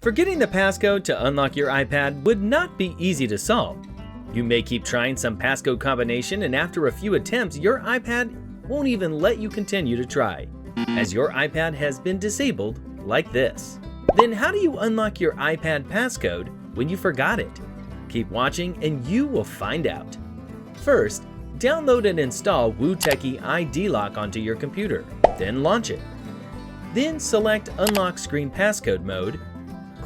Forgetting the passcode to unlock your iPad would not be easy to solve. You may keep trying some passcode combination, and after a few attempts, your iPad won't even let you continue to try, as your iPad has been disabled like this. Then how do you unlock your iPad passcode when you forgot it? Keep watching and you will find out. First, download and install WooTechy iDelock onto your computer, then launch it. Then select Unlock Screen Passcode mode.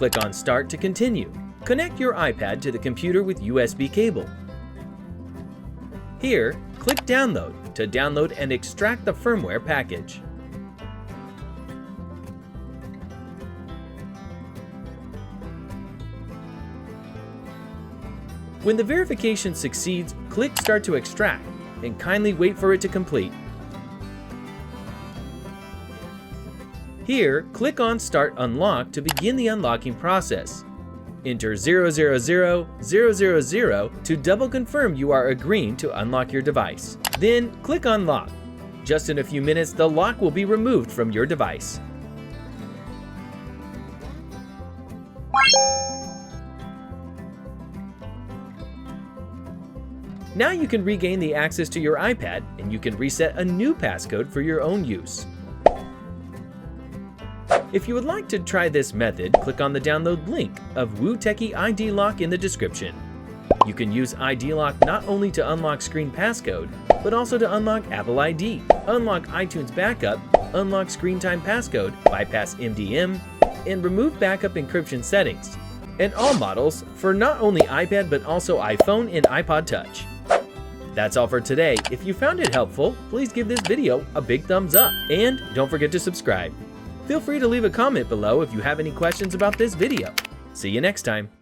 Click on Start to continue. Connect your iPad to the computer with USB cable. Here, click Download to download and extract the firmware package. When the verification succeeds, click Start to extract and kindly wait for it to complete. Here, click on Start Unlock to begin the unlocking process. Enter 000000 to double confirm you are agreeing to unlock your device. Then click on Lock. Just in a few minutes, the lock will be removed from your device. Now you can regain the access to your iPad and you can reset a new passcode for your own use. If you would like to try this method, click on the download link of WooTechy iDelock in the description. You can use iDelock not only to unlock screen passcode, but also to unlock Apple ID, unlock iTunes backup, unlock screen time passcode, bypass MDM, and remove backup encryption settings. And all models for not only iPad but also iPhone and iPod Touch. That's all for today. If you found it helpful, please give this video a big thumbs up and don't forget to subscribe. Feel free to leave a comment below if you have any questions about this video. See you next time.